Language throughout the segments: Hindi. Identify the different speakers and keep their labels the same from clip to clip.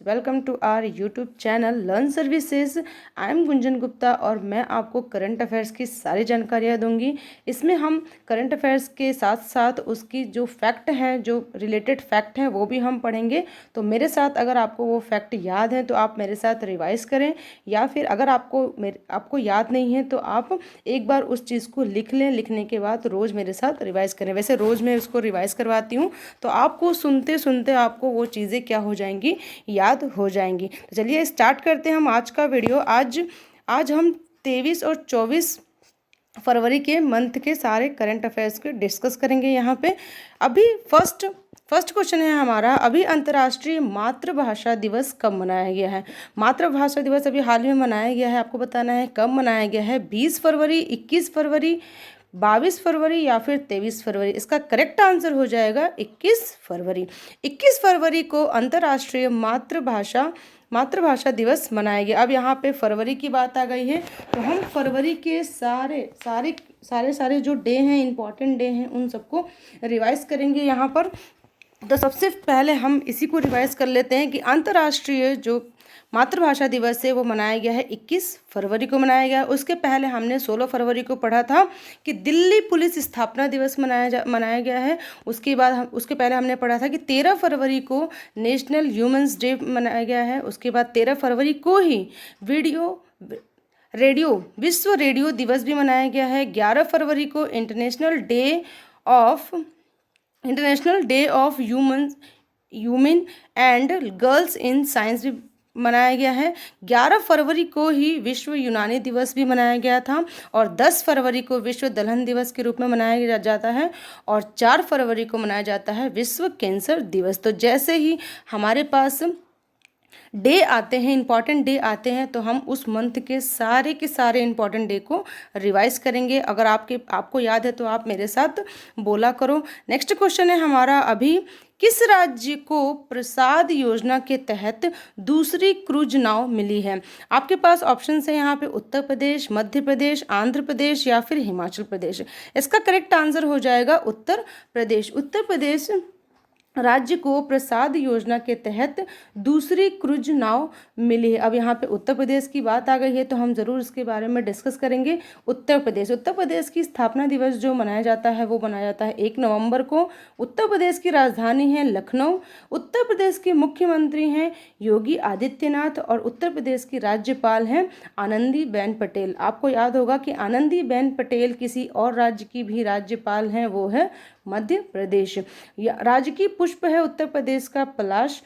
Speaker 1: Welcome to our YouTube channel learn services. I am Gunjan Gupta और मैं आपको करंट अफेयर्स की सारी जानकारियाँ दूंगी। इसमें हम करंट अफेयर्स के साथ साथ उसकी जो फैक्ट हैं, जो रिलेटेड फैक्ट हैं, वो भी हम पढ़ेंगे। तो मेरे साथ अगर आपको वो फैक्ट याद है तो आप मेरे साथ रिवाइज करें, या फिर अगर आपको याद नहीं है तो आप एक बार उस चीज़ को लिख लें। लिखने के बाद रोज़ मेरे साथ रिवाइज करें। वैसे रोज़ मैं उसको रिवाइज करवाती हूँ, तो आपको सुनते सुनते आपको वो चीज़ें क्या हो जाएंगी, याद हो जाएंगी। तो चलिए स्टार्ट करते हैं हम आज का वीडियो। आज हम 23 और 24 फरवरी के मंथ के सारे करंट अफेयर्स के डिस्कस करेंगे यहाँ पे। अभी फर्स्ट क्वेश्चन है हमारा, अभी अंतर्राष्ट्रीय मातृभाषा दिवस कब मनाया गया है। मातृभाषा दिवस अभी हाल में मनाया गया है, आपको बताना है कब मनाया गया है। 20 फरवरी, 21 फरवरी, 22 फरवरी या फिर 23 फरवरी। इसका करेक्ट आंसर हो जाएगा 21 फरवरी। 21 फरवरी को अंतर्राष्ट्रीय मातृभाषा दिवस मनाया गया। अब यहाँ पे फरवरी की बात आ गई है, तो हम फरवरी के सारे जो डे हैं, इंपॉर्टेंट डे हैं, उन सबको रिवाइज करेंगे यहाँ पर। तो सबसे पहले हम इसी को रिवाइज कर लेते हैं कि अंतर्राष्ट्रीय जो मातृभाषा दिवस है वो मनाया गया है 21 फरवरी को मनाया गया। उसके पहले हमने 16 फरवरी को पढ़ा था कि दिल्ली पुलिस स्थापना दिवस मनाया गया है। उसके पहले हमने पढ़ा था कि 13 फरवरी को नेशनल ह्यूमन्स डे मनाया गया है। उसके बाद 13 फरवरी को ही विश्व रेडियो दिवस भी मनाया गया है। 11 फरवरी को international day of human and girls in science भी मनाया गया है। 11 फरवरी को ही विश्व यूनानी दिवस भी मनाया गया था, और 10 फरवरी को विश्व दलहन दिवस के रूप में मनाया जाता है, और 4 फरवरी को मनाया जाता है विश्व कैंसर दिवस। तो जैसे ही हमारे पास डे आते हैं, इंपॉर्टेंट डे आते हैं, तो हम उस मंथ के सारे इंपॉर्टेंट डे को रिवाइज करेंगे। अगर आपको याद है तो आप मेरे साथ बोला करो। नेक्स्ट क्वेश्चन है हमारा, अभी किस राज्य को प्रसाद योजना के तहत दूसरी क्रूज नाव मिली है। आपके पास ऑप्शन है यहाँ पे उत्तर प्रदेश, मध्य प्रदेश, आंध्र प्रदेश या फिर हिमाचल प्रदेश। इसका करेक्ट आंसर हो जाएगा उत्तर प्रदेश। उत्तर प्रदेश राज्य को प्रसाद योजना के तहत दूसरी क्रूज नाव मिली है। अब यहाँ पे उत्तर प्रदेश की बात आ गई है तो हम ज़रूर इसके बारे में डिस्कस करेंगे। उत्तर प्रदेश की स्थापना दिवस जो मनाया जाता है वो मनाया जाता है 1 नवंबर को। उत्तर प्रदेश की राजधानी है लखनऊ। उत्तर प्रदेश के मुख्यमंत्री हैं योगी आदित्यनाथ, और उत्तर प्रदेश की राज्यपाल हैं आनंदीबेन पटेल। आपको याद होगा कि आनंदीबेन पटेल किसी और राज्य की भी राज्यपाल हैं, वो है मध्य प्रदेश। राज्य की पुष्प है उत्तर प्रदेश का पलाश,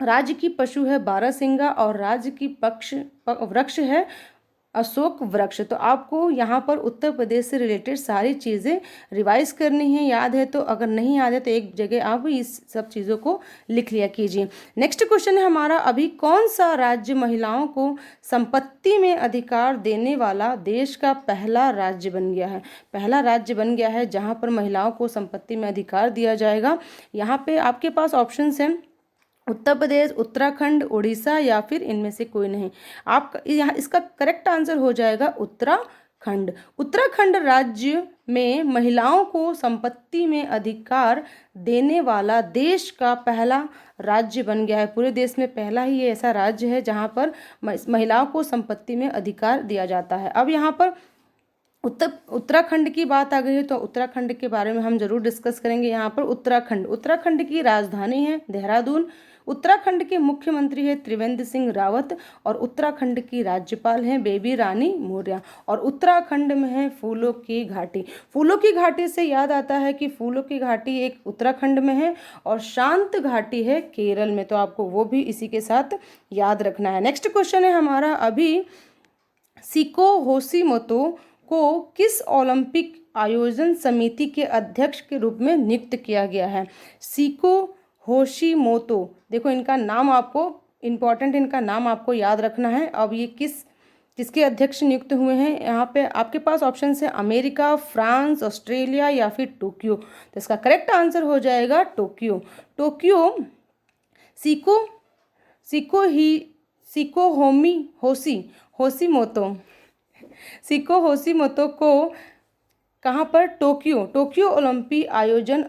Speaker 1: राज्य की पशु है बारहसिंगा, और राज्य की वृक्ष है अशोक वृक्ष। तो आपको यहाँ पर उत्तर प्रदेश से रिलेटेड सारी चीज़ें रिवाइज करनी है। याद है तो, अगर नहीं याद है तो एक जगह आप इस सब चीज़ों को लिख लिया कीजिए। नेक्स्ट क्वेश्चन है हमारा, अभी कौन सा राज्य महिलाओं को संपत्ति में अधिकार देने वाला देश का पहला राज्य बन गया है। पहला राज्य बन गया है जहाँ पर महिलाओं को संपत्ति में अधिकार दिया जाएगा। यहाँ पे आपके पास ऑप्शन हैं उत्तर प्रदेश, उत्तराखंड, उड़ीसा या फिर इनमें से कोई नहीं। आप यहाँ इसका करेक्ट आंसर हो जाएगा उत्तराखंड। उत्तराखंड राज्य में महिलाओं को संपत्ति में अधिकार देने वाला देश का पहला राज्य बन गया है। पूरे देश में पहला ही ये ऐसा राज्य है जहाँ पर महिलाओं को संपत्ति में अधिकार दिया जाता है। अब यहाँ पर उत्तराखंड की बात आ गई है तो उत्तराखंड के बारे में हम जरूर डिस्कस करेंगे। यहाँ पर उत्तराखंड की राजधानी है देहरादून। उत्तराखंड के मुख्यमंत्री है त्रिवेंद्र सिंह रावत, और उत्तराखंड की राज्यपाल हैं बेबी रानी मौर्य। और उत्तराखंड में है फूलों की घाटी। फूलों की घाटी से याद आता है कि फूलों की घाटी एक उत्तराखंड में है और शांत घाटी है केरल में। तो आपको वो भी इसी के साथ याद रखना है। नेक्स्ट क्वेश्चन है हमारा, अभी सिको होशीमोतो को किस ओलंपिक आयोजन समिति के अध्यक्ष के रूप में नियुक्त किया गया है। सिको होशीमोतो, देखो इनका नाम आपको इम्पॉर्टेंट, इनका नाम आपको याद रखना है। अब ये किसके अध्यक्ष नियुक्त हुए हैं। यहाँ पे आपके पास ऑप्शन है अमेरिका, फ्रांस, ऑस्ट्रेलिया या फिर टोक्यो। तो इसका करेक्ट आंसर हो जाएगा टोक्यो। सिको होशीमोतो को कहाँ पर? टोक्यो टोक्यो ओलंपिक आयोजन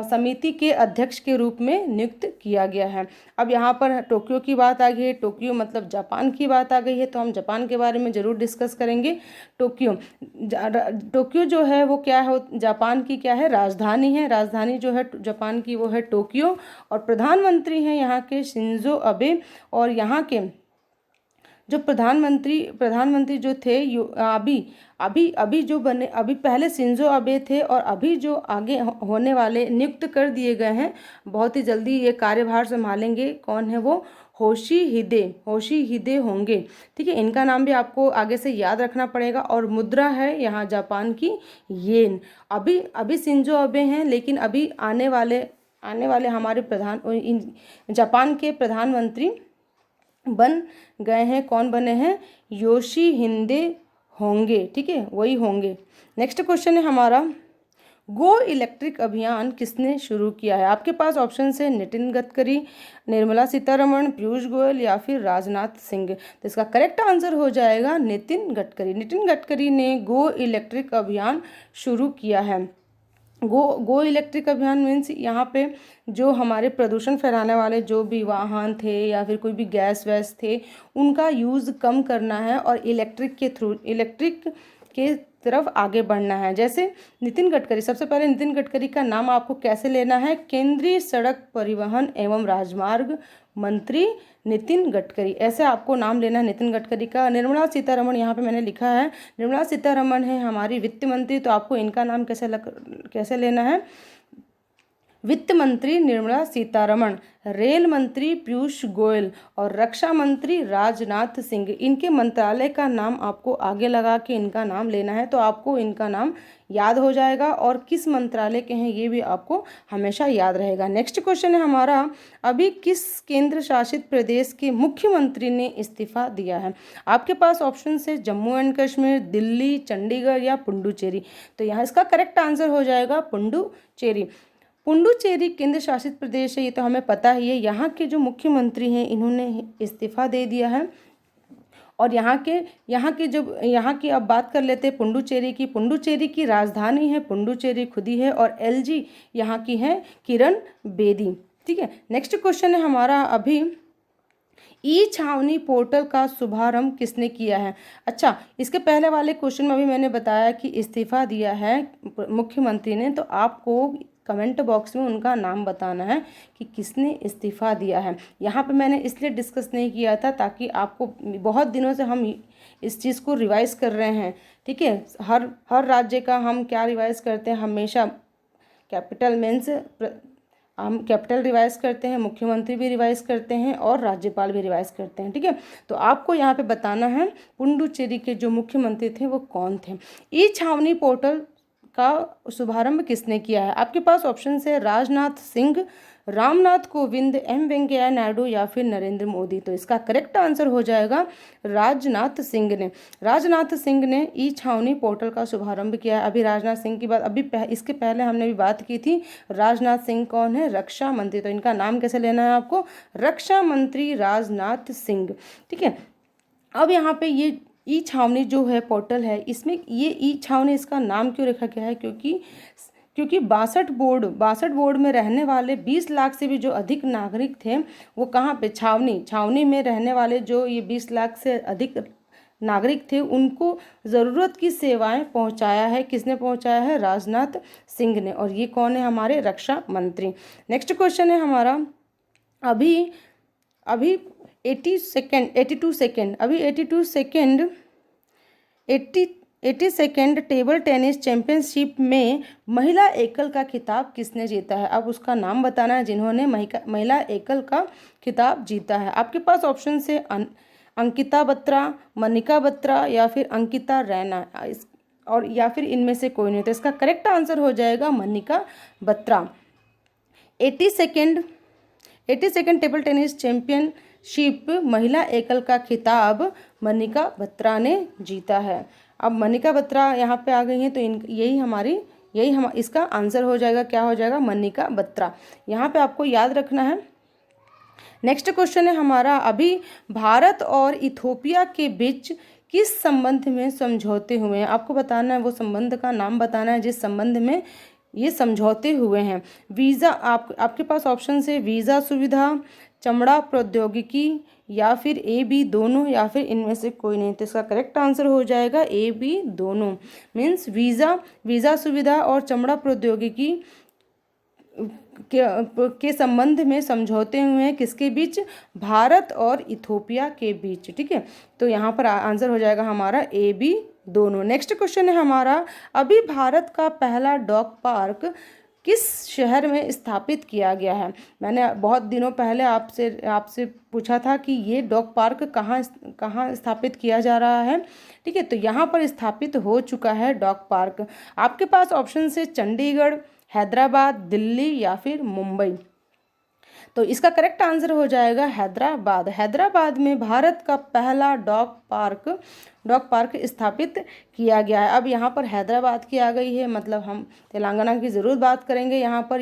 Speaker 1: समिति के अध्यक्ष के रूप में नियुक्त किया गया है। अब यहाँ पर टोक्यो की बात आ गई है, टोक्यो मतलब जापान की बात आ गई है, तो हम जापान के बारे में ज़रूर डिस्कस करेंगे। टोक्यो टोक्यो जो है वो क्या है? जापान की क्या है? राजधानी है। राजधानी जो है जापान की वो है टोक्यो। और प्रधानमंत्री हैं यहाँ के शिंजो अबे। और यहाँ के जो प्रधानमंत्री जो थे अभी अभी अभी जो बने, अभी पहले शिंजो अबे थे और अभी जो आगे होने वाले नियुक्त कर दिए गए हैं, बहुत ही जल्दी ये कार्यभार संभालेंगे। कौन है वो? होशिहिदे होंगे। ठीक है, इनका नाम भी आपको आगे से याद रखना पड़ेगा। और मुद्रा है यहाँ जापान की येन। अभी अभी शिंजो अबे हैं, लेकिन अभी आने वाले हमारे जापान के प्रधानमंत्री बन गए हैं। कौन बने हैं? योशिहिदे होंगे। ठीक है, वही होंगे। नेक्स्ट क्वेश्चन है हमारा, गो इलेक्ट्रिक अभियान किसने शुरू किया है? आपके पास ऑप्शन है नितिन गडकरी, निर्मला सीतारमण, पीयूष गोयल या फिर राजनाथ सिंह। तो इसका करेक्ट आंसर हो जाएगा नितिन गडकरी। नितिन गडकरी ने गो इलेक्ट्रिक अभियान शुरू किया है। गो इलेक्ट्रिक अभियान मीन्स यहाँ पे जो हमारे प्रदूषण फैलाने वाले जो भी वाहन थे या फिर कोई भी गैस वैस थे, उनका यूज़ कम करना है और इलेक्ट्रिक के तरफ आगे बढ़ना है। जैसे नितिन गडकरी, सबसे पहले नितिन गडकरी का नाम आपको कैसे लेना है? केंद्रीय सड़क परिवहन एवं राजमार्ग मंत्री नितिन गडकरी, ऐसे आपको नाम लेना है नितिन गडकरी का। निर्मला सीतारमण यहाँ पे मैंने लिखा है, निर्मला सीतारमण है हमारी वित्त मंत्री, तो आपको इनका नाम कैसे लेना है? वित्त मंत्री निर्मला सीतारमण, रेल मंत्री पीयूष गोयल और रक्षा मंत्री राजनाथ सिंह। इनके मंत्रालय का नाम आपको आगे लगा के इनका नाम लेना है, तो आपको इनका नाम याद हो जाएगा और किस मंत्रालय के हैं ये भी आपको हमेशा याद रहेगा। नेक्स्ट क्वेश्चन है हमारा, अभी किस केंद्र शासित प्रदेश के मुख्यमंत्री ने इस्तीफा दिया है? आपके पास ऑप्शन है जम्मू एंड कश्मीर, दिल्ली, चंडीगढ़ या पुडुचेरी। तो यहाँ इसका करेक्ट आंसर हो जाएगा पुडुचेरी। पुडुचेरी केंद्र शासित प्रदेश है, ये तो हमें पता ही है। यहाँ के जो मुख्यमंत्री हैं इन्होंने इस्तीफा दे दिया है। और यहाँ की अब बात कर लेते हैं पुडुचेरी की राजधानी है पुडुचेरी खुदी है और एलजी यहाँ की है किरण बेदी। ठीक है, नेक्स्ट क्वेश्चन है हमारा, अभी ई छावनी पोर्टल का शुभारंभ किसने किया है? अच्छा, इसके पहले वाले क्वेश्चन में भी मैंने बताया कि इस्तीफा दिया है मुख्यमंत्री ने, तो आपको कमेंट बॉक्स में उनका नाम बताना है कि किसने इस्तीफा दिया है। यहाँ पे मैंने इसलिए डिस्कस नहीं किया था ताकि आपको, बहुत दिनों से हम इस चीज़ को रिवाइज़ कर रहे हैं। ठीक है, हर राज्य का हम क्या रिवाइज़ करते हैं? हमेशा हम कैपिटल रिवाइज़ करते हैं, मुख्यमंत्री भी रिवाइज़ करते हैं और राज्यपाल भी रिवाइज़ करते हैं। ठीक है, तो आपको यहाँ पे बताना है पुडुचेरी के जो मुख्यमंत्री थे वो कौन थे। ई छावनी पोर्टल का शुभारंभ किसने किया है? आपके पास ऑप्शन है राजनाथ सिंह, रामनाथ कोविंद, एम वेंकैया नायडू या फिर नरेंद्र मोदी। तो इसका करेक्ट आंसर हो जाएगा राजनाथ सिंह ने। राजनाथ सिंह ने ई छावनी पोर्टल का शुभारंभ किया है। अभी राजनाथ सिंह की बात, इसके पहले हमने भी बात की थी। राजनाथ सिंह कौन है? रक्षा मंत्री। तो इनका नाम कैसे लेना है आपको? रक्षा मंत्री राजनाथ सिंह। ठीक है, अब यहाँ पे ये ई छावनी जो है पोर्टल है, इसमें ये ई छावनी इसका नाम क्यों रखा गया है? क्योंकि 62 बोर्ड में रहने वाले 20 लाख से भी जो अधिक नागरिक थे वो कहाँ पे? छावनी में रहने वाले जो ये 20 लाख से अधिक नागरिक थे उनको ज़रूरत की सेवाएं पहुंचाया है। किसने पहुंचाया है? राजनाथ सिंह ने। और ये कौन है? हमारे रक्षा मंत्री। नेक्स्ट क्वेश्चन है हमारा, अभी 82 टेबल टेनिस चैंपियनशिप में महिला एकल का खिताब किसने जीता है? अब उसका नाम बताना है जिन्होंने महिला एकल का खिताब जीता है। आपके पास ऑप्शन से अंकिता बत्रा, मनिका बत्रा या फिर अंकिता रैना, और या फिर इनमें से कोई नहीं। तो इसका करेक्ट आंसर हो जाएगा Manika Batra. 82 table tennis championship महिला एकल का खिताब मनिका बत्रा ने जीता है। अब मनिका बत्रा यहाँ पे आ गई हैं, तो इसका आंसर हो जाएगा, क्या हो जाएगा? मनिका बत्रा। यहाँ पे आपको याद रखना है। नेक्स्ट क्वेश्चन है हमारा, अभी भारत और इथोपिया के बीच किस संबंध में समझौते हुए हैं? आपको बताना है, वो संबंध का नाम बताना है जिस संबंध में ये समझौते हुए हैं। वीज़ा, आपके पास ऑप्शन से वीज़ा सुविधा, चमड़ा प्रौद्योगिकी, या फिर ए बी दोनों, या फिर इनमें से कोई नहीं। तो इसका करेक्ट आंसर हो जाएगा ए बी दोनों। मीन्स वीज़ा सुविधा और चमड़ा प्रौद्योगिकी के संबंध में समझौते हुए हैं किसके बीच? भारत और इथोपिया के बीच। ठीक है, तो यहाँ पर आंसर हो जाएगा हमारा ए बी दोनों। नेक्स्ट क्वेश्चन है हमारा, अभी भारत का पहला डॉग पार्क किस शहर में स्थापित किया गया है? मैंने बहुत दिनों पहले आपसे पूछा था कि ये डॉग पार्क कहाँ स्थापित किया जा रहा है। ठीक है, तो यहाँ पर स्थापित हो चुका है डॉग पार्क। आपके पास ऑप्शन से चंडीगढ़, हैदराबाद, दिल्ली, या फिर मुंबई। तो इसका करेक्ट आंसर हो जाएगा हैदराबाद। हैदराबाद में भारत का पहला डॉग पार्क स्थापित किया गया है। अब यहाँ पर की आ गई है, मतलब हम तेलंगाना की ज़रूर बात करेंगे। यहाँ पर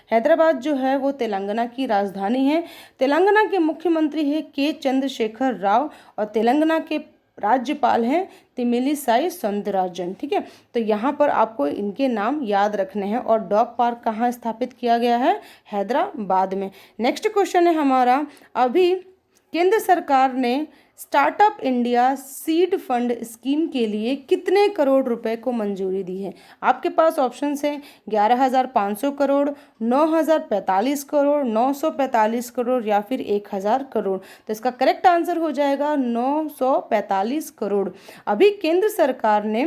Speaker 1: हैदराबाद जो है वो तेलंगाना की राजधानी है। तेलंगाना के मुख्यमंत्री है के चंद्रशेखर राव, और तेलंगाना के राज्यपाल हैं तिमिलिसाई सौंदरराजन। ठीक है, तो यहाँ पर आपको इनके नाम याद रखने हैं। और डॉग पार्क कहाँ स्थापित किया गया है? हैदराबाद में। नेक्स्ट क्वेश्चन है हमारा, अभी केंद्र सरकार ने startup India seed fund scheme के लिए कितने करोड़ रुपए को मंजूरी दी है? आपके पास ऑप्शन है 11,500 करोड़, 9,045 करोड़, 945 करोड़, या फिर 1,000 करोड़। तो इसका करेक्ट आंसर हो जाएगा 945 करोड़। अभी केंद्र सरकार ने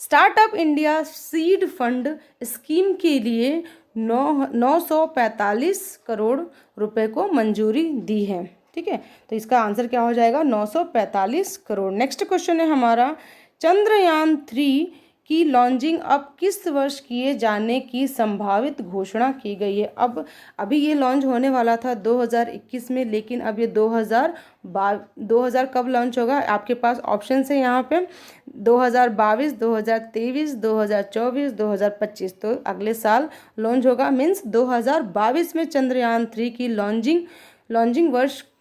Speaker 1: startup India seed fund scheme के लिए 945 करोड़ रुपए को मंजूरी दी है। ठीक है, तो इसका आंसर क्या हो जाएगा? 945 करोड़। नेक्स्ट क्वेश्चन है हमारा, चंद्रयान 3 की लॉन्चिंग अब किस वर्ष किए जाने की संभावित घोषणा की गई है? अब अभी ये लॉन्च होने वाला था 2021 में, लेकिन अब ये 2000 कब लॉन्च होगा? आपके पास ऑप्शन है यहाँ पे 2022, 2023, 2024, 2025। तो अगले साल लॉन्च होगा। मीन्स 2022 में चंद्रयान 3 की लॉन्चिंग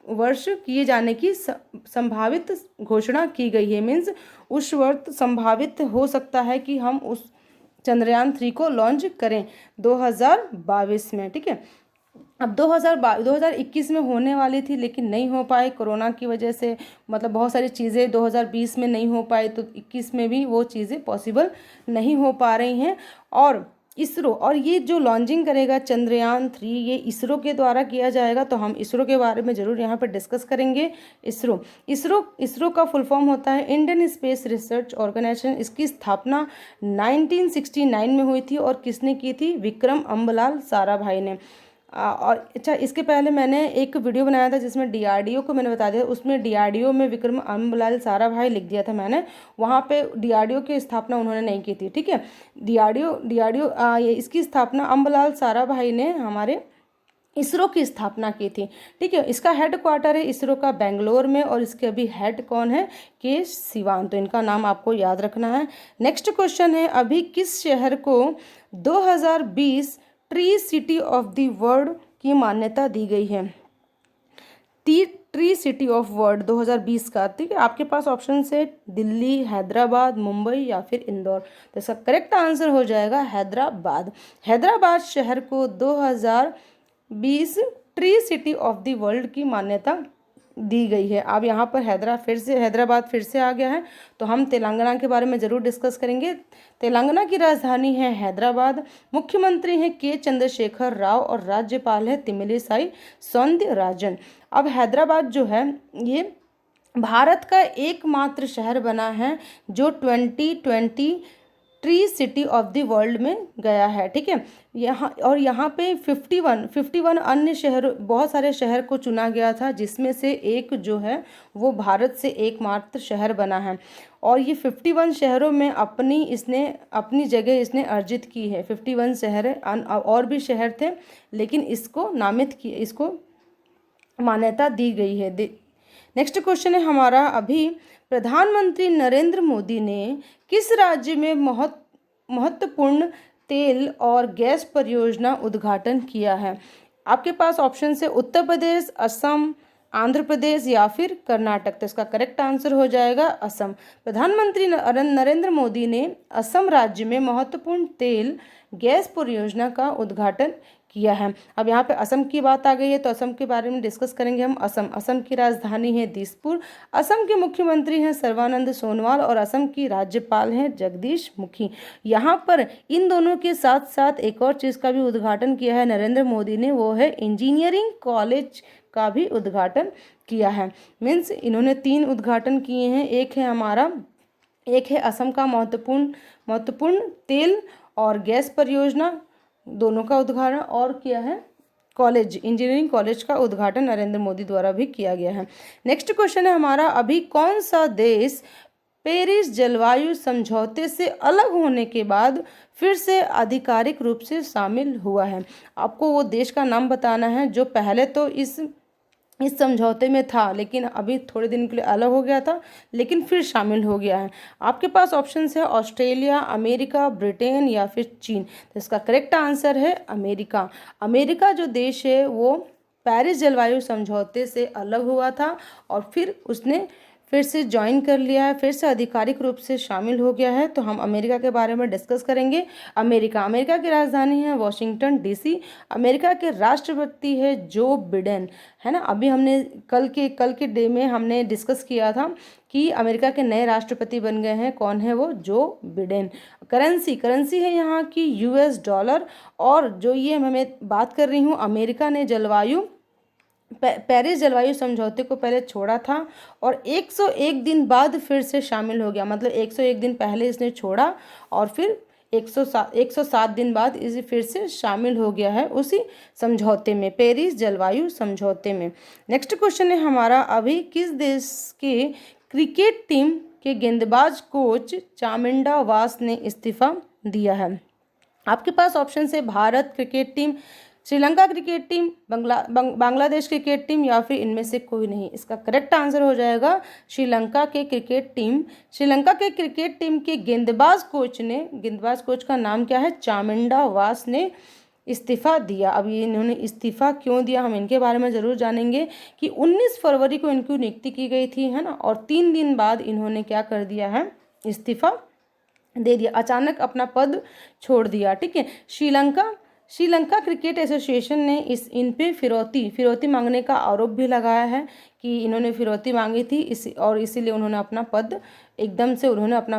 Speaker 1: वर्ष किए जाने की संभावित घोषणा की गई है। मीन्स उस वर्ष संभावित हो सकता है कि हम उस चंद्रयान 3 को लॉन्च करें 2022 में। ठीक है, अब 2021 में होने वाली थी लेकिन नहीं हो पाए कोरोना की वजह से। मतलब बहुत सारी चीज़ें 2020 में नहीं हो पाई, तो 21 में भी वो चीज़ें पॉसिबल नहीं हो पा रही हैं। और इसरो, और ये जो लॉन्चिंग करेगा चंद्रयान 3, ये इसरो के द्वारा किया जाएगा। तो हम इसरो के बारे में ज़रूर यहाँ पर डिस्कस करेंगे। इसरो का फुल फॉर्म होता है इंडियन स्पेस रिसर्च ऑर्गेनाइजेशन। इसकी स्थापना 1969 में हुई थी, और किसने की थी? विक्रम अम्बलाल साराभाई ने। और अच्छा, इसके पहले मैंने एक वीडियो बनाया था जिसमें DRDO को मैंने बता दिया, उसमें DRDO में विक्रम अम्बलाल साराभाई लिख दिया था मैंने। वहाँ पे DRDO की स्थापना उन्होंने नहीं की थी। ठीक है, DRDO इसकी स्थापना अम्बलाल साराभाई ने हमारे इसरो की स्थापना की थी। ठीक है, इसका हेड क्वार्टर है इसरो का बेंगलोर में, और इसके अभी हेड कौन है? के सिवान। तो इनका नाम आपको याद रखना है। नेक्स्ट क्वेश्चन है, अभी किस शहर को 2020 tree city of the world की मान्यता दी गई है? ट्री सिटी ऑफ वर्ल्ड 2020 का। ठीक है, आपके पास ऑप्शन है दिल्ली, हैदराबाद, मुंबई, या फिर इंदौर। तो इसका करेक्ट आंसर हो जाएगा हैदराबाद। हैदराबाद शहर को 2020 tree city of the world की मान्यता दी गई है। अब यहाँ पर हैदराबाद फिर से आ गया है। तो हम तेलंगाना के बारे में ज़रूर डिस्कस करेंगे। तेलंगाना की राजधानी है हैदराबाद, मुख्यमंत्री हैं के चंद्रशेखर राव, और राज्यपाल है तिमिलिसाई सौंदरराजन। अब हैदराबाद जो है ये भारत का एकमात्र शहर बना है जो 2020 tree city of the world में गया है। ठीक है, यहाँ पे 51 अन्य शहर, बहुत सारे शहर को चुना गया था, जिसमें से एक जो है वो भारत से एकमात्र शहर बना है। और ये 51 शहरों में अपनी जगह इसने अर्जित की है। 51 शहर है, और भी शहर थे, लेकिन इसको मान्यता दी गई है। नेक्स्ट क्वेश्चन है हमारा, अभी प्रधानमंत्री नरेंद्र मोदी ने किस राज्य में महत्वपूर्ण तेल और गैस परियोजना उद्घाटन किया है? आपके पास ऑप्शन है उत्तर प्रदेश, असम, आंध्र प्रदेश या फिर कर्नाटक। तो इसका करेक्ट आंसर हो जाएगा असम। प्रधानमंत्री नरेंद्र मोदी ने असम राज्य में महत्वपूर्ण तेल गैस परियोजना का उद्घाटन किया है। अब यहाँ पे असम की बात आ गई है तो असम के बारे में डिस्कस करेंगे हम। असम की राजधानी है दिसपुर। असम के मुख्यमंत्री हैं सर्बानंद सोनोवाल और असम की राज्यपाल हैं जगदीश मुखी। यहाँ पर इन दोनों के साथ साथ एक और चीज़ का भी उद्घाटन किया है नरेंद्र मोदी ने, वो है इंजीनियरिंग कॉलेज का भी उद्घाटन किया है। मीन्स इन्होंने 3 उद्घाटन किए हैं। एक है असम का महत्वपूर्ण तेल और गैस परियोजना, दोनों का उद्घाटन, और किया है इंजीनियरिंग कॉलेज का उद्घाटन नरेंद्र मोदी द्वारा भी किया गया है। नेक्स्ट क्वेश्चन है हमारा, अभी कौन सा देश पेरिस जलवायु समझौते से अलग होने के बाद फिर से आधिकारिक रूप से शामिल हुआ है? आपको वो देश का नाम बताना है जो पहले तो इस समझौते में था लेकिन अभी थोड़े दिन के लिए अलग हो गया था लेकिन फिर शामिल हो गया है। आपके पास ऑप्शंस है ऑस्ट्रेलिया, अमेरिका, ब्रिटेन या फिर चीन। तो इसका करेक्ट आंसर है अमेरिका। अमेरिका जो देश है वो पेरिस जलवायु समझौते से अलग हुआ था और फिर उसने फिर से ज्वाइन कर लिया है, फिर से आधिकारिक रूप से शामिल हो गया है। तो हम अमेरिका के बारे में डिस्कस करेंगे। अमेरिका की राजधानी है वॉशिंगटन डीसी। अमेरिका के राष्ट्रपति है जो बिडेन, है ना। अभी हमने कल के डे में हमने डिस्कस किया था कि अमेरिका के नए राष्ट्रपति बन गए हैं। कौन है वो? Joe Biden. करेंसी है यहाँ की यूएस डॉलर। और जो ये मैं बात कर रही हूँ, अमेरिका ने पेरिस जलवायु समझौते को पहले छोड़ा था और 101 दिन बाद फिर से शामिल हो गया। मतलब 101 दिन पहले इसने छोड़ा और फिर 107 दिन बाद इसे फिर से शामिल हो गया है उसी समझौते में, पेरिस जलवायु समझौते में। नेक्स्ट क्वेश्चन है हमारा, अभी किस देश के क्रिकेट टीम के गेंदबाज कोच चामिंडा वास ने इस्तीफा दिया है? आपके पास ऑप्शन है Bharat cricket team, Sri Lanka cricket team, Bangladesh cricket team या फिर इनमें से कोई नहीं। इसका करेक्ट आंसर हो जाएगा श्रीलंका के क्रिकेट टीम। श्रीलंका के क्रिकेट टीम के गेंदबाज कोच का नाम क्या है? चामिंडा वास ने इस्तीफा दिया। अब ये इन्होंने इस्तीफा क्यों दिया हम इनके बारे में ज़रूर जानेंगे कि 19 फरवरी को इनकी नियुक्ति की गई थी, है ना, और 3 दिन बाद इन्होंने क्या कर दिया है? इस्तीफा दे दिया, अचानक अपना पद छोड़ दिया। ठीक है। श्रीलंका क्रिकेट एसोसिएशन ने इन पे फिरौती मांगने का आरोप भी लगाया है कि इन्होंने फिरौती मांगी थी इसीलिए उन्होंने अपना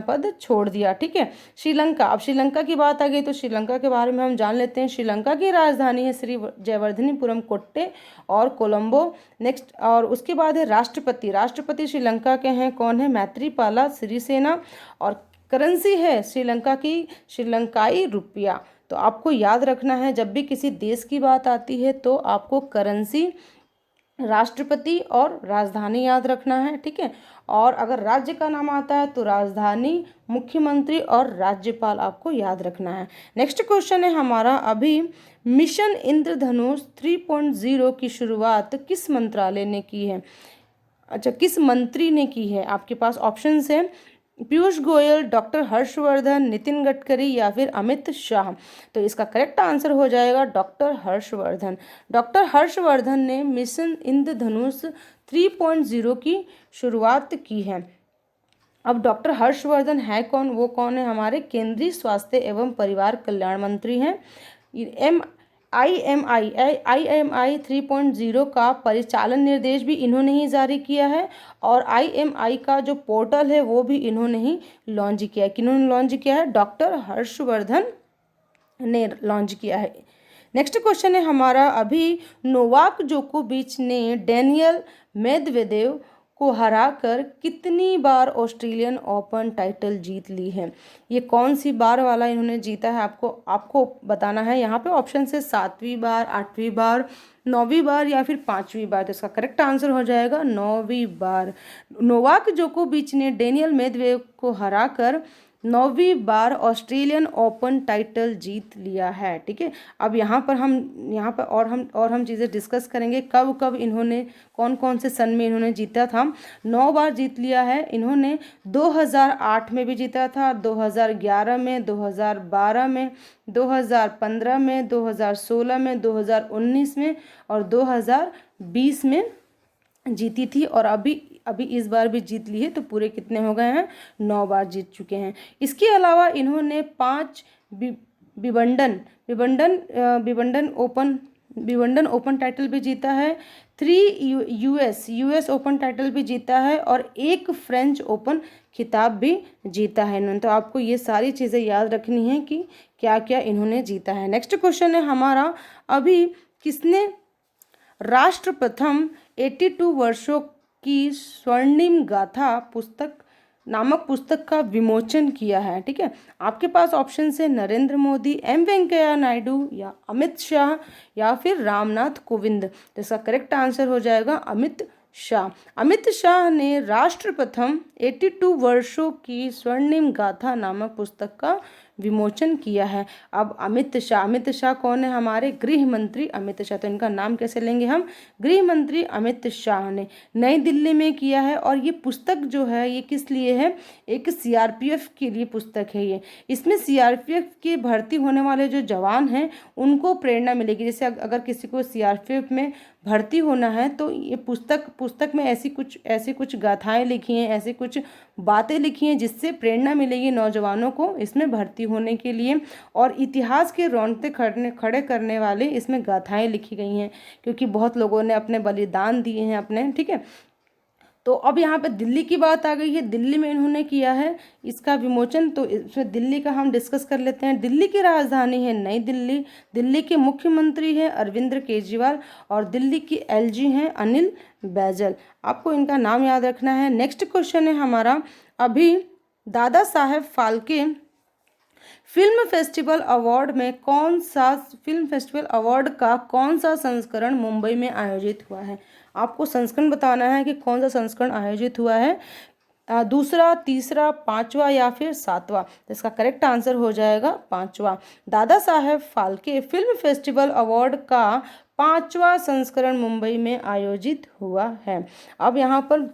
Speaker 1: पद छोड़ दिया। ठीक है। अब श्रीलंका की बात आ गई तो श्रीलंका के बारे में हम जान लेते हैं। श्रीलंका की राजधानी है श्री जयवर्धनीपुरम कोट्टे और कोलंबो। नेक्स्ट, और उसके बाद है राष्ट्रपति श्रीलंका के हैं, कौन है? मैत्रीपाला सिरिसेना। और करेंसी है श्रीलंका की श्रीलंकाई रुपया। तो आपको याद रखना है जब भी किसी देश की बात आती है तो आपको करेंसी, राष्ट्रपति और राजधानी याद रखना है। ठीक है। और अगर राज्य का नाम आता है तो राजधानी, मुख्यमंत्री और राज्यपाल आपको याद रखना है। नेक्स्ट क्वेश्चन है हमारा, अभी मिशन इंद्रधनुष 3.0 की शुरुआत किस मंत्रालय ने की है? अच्छा, किस मंत्री ने की है? आपके पास ऑप्शंस है पीयूष गोयल, डॉक्टर हर्षवर्धन, नितिन गडकरी या फिर अमित शाह। तो इसका करेक्ट आंसर हो जाएगा डॉक्टर हर्षवर्धन। डॉक्टर हर्षवर्धन ने मिशन इंद्रधनुष 3.0 की शुरुआत की है। अब डॉक्टर हर्षवर्धन है कौन? वो कौन है? हमारे केंद्रीय स्वास्थ्य एवं परिवार कल्याण मंत्री हैं। IMI 3.0 का परिचालन निर्देश भी इन्होंने ही जारी किया है और IMI का जो पोर्टल है वो भी इन्होंने ही लॉन्च किया है। किन्होंने लॉन्च किया है? डॉक्टर हर्षवर्धन ने लॉन्च किया है। नेक्स्ट क्वेश्चन है हमारा, अभी नोवाक जोकोविच ने डेनियल मेदवेदेव को हराकर कितनी बार ऑस्ट्रेलियन ओपन टाइटल जीत ली है? ये कौन सी बार वाला इन्होंने जीता है आपको बताना है। यहाँ पे ऑप्शन से 7वीं बार, 8वीं बार, 9वीं बार या फिर 5वीं बार। तो इसका करेक्ट आंसर हो जाएगा 9वीं बार। नोवाक जोकोविच ने डेनियल मेदवेदेव को हराकर 9वीं बार ऑस्ट्रेलियन ओपन टाइटल जीत लिया है। ठीक है। अब यहाँ पर और हम चीज़ें डिस्कस करेंगे कब इन्होंने कौन से सन में इन्होंने जीता था। 9 बार जीत लिया है इन्होंने। 2008 में भी जीता था, 2011 में, 2012 में, 2015 में, 2016 में, 2019 में और 2020 में जीती थी, और अभी अभी इस बार भी जीत ली है, तो पूरे कितने हो गए हैं, 9 बार जीत चुके हैं। इसके अलावा इन्होंने 5 विबंडन विबंडन विबंडन ओपन टाइटल भी जीता है, 3 यूएस ओपन टाइटल भी जीता है, और 1 फ्रेंच ओपन खिताब भी जीता है इन्होंने। तो आपको ये सारी चीज़ें याद रखनी है कि क्या क्या इन्होंने जीता है। नेक्स्ट क्वेश्चन है हमारा, अभी किसने राष्ट्र प्रथम 82 वर्षों की स्वर्णिम गाथा नामक पुस्तक का विमोचन किया है? ठीक है, आपके पास ऑप्शन है नरेंद्र मोदी, एम वेंकैया नायडू, या अमित शाह, या फिर रामनाथ कोविंद। तो इसका करेक्ट आंसर हो जाएगा अमित शाह। अमित शाह ने राष्ट्र प्रथम 82 वर्षों की स्वर्णिम गाथा नामक पुस्तक का विमोचन किया है। अब अमित शाह कौन है? हमारे गृह मंत्री अमित शाह। तो इनका नाम कैसे लेंगे हम? गृह मंत्री अमित शाह ने नई दिल्ली में किया है। और ये पुस्तक जो है ये किस लिए है? एक सीआरपीएफ के लिए पुस्तक है ये। इसमें सीआरपीएफ के भर्ती होने वाले जो जवान हैं उनको प्रेरणा मिलेगी। जैसे अगर किसी को सीआरपीएफ में भर्ती होना है तो ये पुस्तक में ऐसी कुछ गाथाएं लिखी हैं, ऐसी कुछ बातें लिखी हैं जिससे प्रेरणा मिलेगी नौजवानों को इसमें भर्ती होने के लिए। और इतिहास के रोंगटे खड़े करने वाले इसमें गाथाएं लिखी गई हैं, क्योंकि बहुत लोगों ने अपने बलिदान दिए हैं अपने। ठीक है, तो अब यहाँ पे दिल्ली की बात आ गई है, दिल्ली में इन्होंने किया है इसका विमोचन। तो इसमें दिल्ली का हम डिस्कस कर लेते हैं। दिल्ली की राजधानी है नई दिल्ली, दिल्ली के मुख्यमंत्री हैं अरविंद केजरीवाल, और दिल्ली की एलजी हैं अनिल बैजल। आपको इनका नाम याद रखना है। नेक्स्ट क्वेश्चन है हमारा, अभी Dada Saheb Phalke film festival award का कौन सा संस्करण मुंबई में आयोजित हुआ है? आपको संस्करण बताना है कि कौन सा संस्करण आयोजित हुआ है, दूसरा, तीसरा, पांचवा या फिर सातवां। तो इसका करेक्ट आंसर हो जाएगा पांचवा। Dada Saheb Phalke film festival award का 5वां संस्करण मुंबई में आयोजित हुआ है। अब यहाँ पर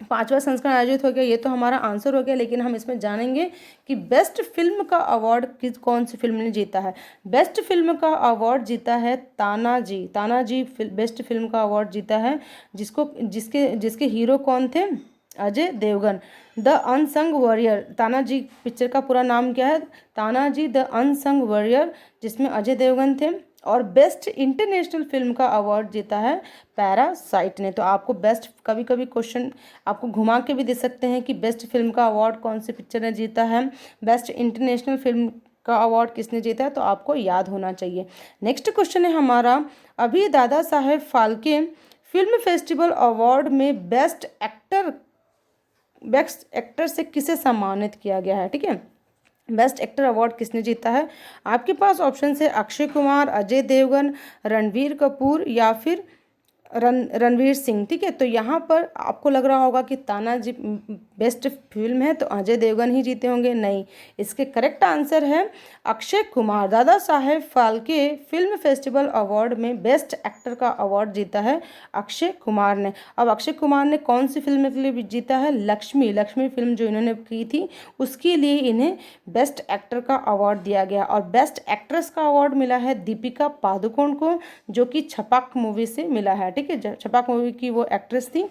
Speaker 1: 5वां संस्करण आयोजित हो गया, ये तो हमारा आंसर हो गया। लेकिन हम इसमें जानेंगे कि बेस्ट फिल्म का अवार्ड कौन सी फिल्म ने जीता है। बेस्ट फिल्म का अवार्ड जीता है तानाजी बेस्ट फिल्म का अवार्ड जीता है, जिसके हीरो कौन थे? Ajay Devgn. The unsung warrior, Tanaji picture का पूरा नाम क्या है? तानाजी द अनसंग वॉरियर, जिसमें अजय देवगन थे। और बेस्ट इंटरनेशनल फिल्म का अवार्ड जीता है पैरासाइट ने। तो आपको बेस्ट, कभी कभी क्वेश्चन आपको घुमा के भी दे सकते हैं कि बेस्ट फिल्म का अवार्ड कौन सी पिक्चर ने जीता है, बेस्ट इंटरनेशनल फिल्म का अवार्ड किसने जीता है, तो आपको याद होना चाहिए। नेक्स्ट क्वेश्चन है हमारा, अभी Dada Saheb Phalke film festival award में बेस्ट एक्टर से किसे सम्मानित किया गया है? ठीक है, बेस्ट एक्टर अवार्ड किसने जीता है? आपके पास ऑप्शन है अक्षय कुमार, अजय देवगन, रणवीर कपूर, या फिर रणवीर सिंह। ठीक है, तो यहाँ पर आपको लग रहा होगा कि तानाजी बेस्ट फिल्म है तो अजय देवगन ही जीते होंगे। नहीं, इसके करेक्ट आंसर है Akshay Kumar. Dada Saheb Phalke film festival award में बेस्ट एक्टर का अवार्ड जीता है अक्षय कुमार ने। अब अक्षय कुमार ने कौन सी फिल्म के लिए जीता है? लक्ष्मी फिल्म जो इन्होंने की थी उसके लिए इन्हें बेस्ट एक्टर का अवार्ड दिया गया। और बेस्ट एक्ट्रेस का अवार्ड मिला है दीपिका पादुकोण को, जो कि छपाक मूवी से मिला है। ठीक है, छपाक मूवी की वो एक्ट्रेस थी।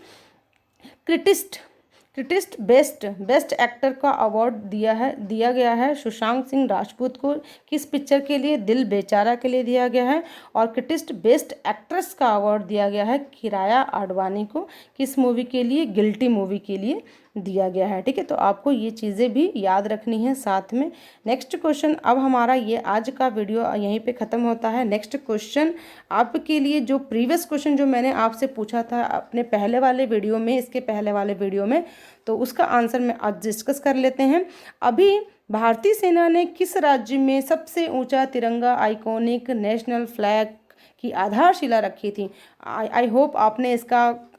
Speaker 1: क्रिटिस्ट बेस्ट एक्टर का अवार्ड दिया गया है सुशांत सिंह राजपूत को। किस पिक्चर के लिए? दिल बेचारा के लिए दिया गया है। और क्रिटिस्ट बेस्ट एक्ट्रेस का अवार्ड दिया गया है किराया आडवाणी को। किस मूवी के लिए? गिल्टी मूवी के लिए दिया गया है। ठीक है, तो आपको ये चीज़ें भी याद रखनी है साथ में। नेक्स्ट क्वेश्चन, अब हमारा ये आज का वीडियो यहीं पे ख़त्म होता है। नेक्स्ट क्वेश्चन आपके लिए, जो प्रीवियस क्वेश्चन जो मैंने आपसे पूछा था अपने पहले वाले वीडियो में, इसके पहले वाले वीडियो में, तो उसका आंसर मैं आज डिस्कस कर लेते हैं। अभी भारतीय सेना ने किस राज्य में सबसे ऊंचा तिरंगा आइकॉनिक नेशनल फ्लैग की आधारशिला रखी थी? आई होप आपने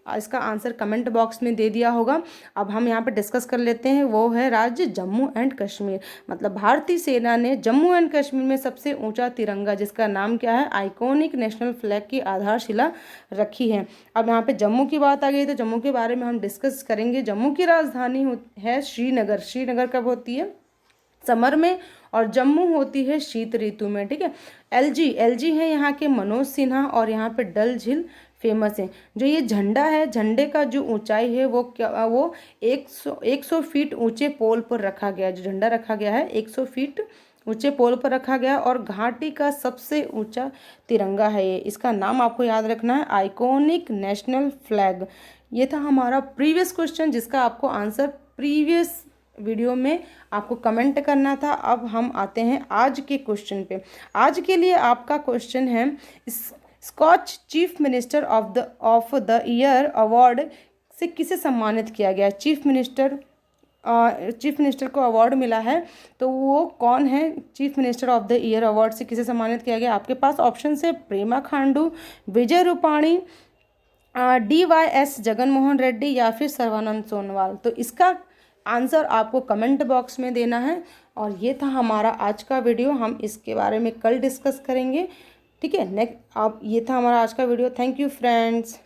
Speaker 1: इसका आंसर कमेंट बॉक्स में दे दिया होगा। अब हम यहाँ पे डिस्कस कर लेते हैं, वो है राज्य जम्मू एंड कश्मीर। मतलब भारतीय सेना ने जम्मू एंड कश्मीर में सबसे ऊंचा तिरंगा, जिसका नाम क्या है? आइकॉनिक नेशनल फ्लैग की आधारशिला रखी है। अब यहाँ पे जम्मू की बात आ गई तो जम्मू के बारे में हम डिस्कस करेंगे। जम्मू की राजधानी है श्रीनगर कब होती है? समर में, और जम्मू होती है शीत ऋतु में। ठीक है, एलजी है यहाँ के मनोज सिन्हा, और यहाँ पे डल झील फेमस है। जो ये झंडा है, झंडे का जो ऊंचाई है वो क्या, वो 100 फीट ऊंचे पोल पर रखा गया है। जो झंडा रखा गया है 100 फीट ऊंचे पोल पर रखा गया और घाटी का सबसे ऊंचा तिरंगा है ये। इसका नाम आपको याद रखना है, आइकॉनिक नेशनल फ्लैग। ये था हमारा प्रीवियस क्वेश्चन, जिसका आपको आंसर प्रीवियस वीडियो में आपको कमेंट करना था। अब हम आते हैं आज के क्वेश्चन पे। आज के लिए आपका क्वेश्चन है, Scotch chief minister of the year award से किसे सम्मानित किया गया? चीफ मिनिस्टर को अवार्ड मिला है, तो वो कौन है? Chief minister of the year award से किसे सम्मानित किया गया? आपके पास ऑप्शन है प्रेमा खांडू, विजय रूपाणी, DYS जगनमोहन रेड्डी या फिर सर्बानंद सोनोवाल। तो इसका आंसर आपको कमेंट बॉक्स में देना है। और ये था हमारा आज का वीडियो, हम इसके बारे में कल डिस्कस करेंगे। ठीक है, नेक्स्ट आप, ये था हमारा आज का वीडियो। Thank you friends.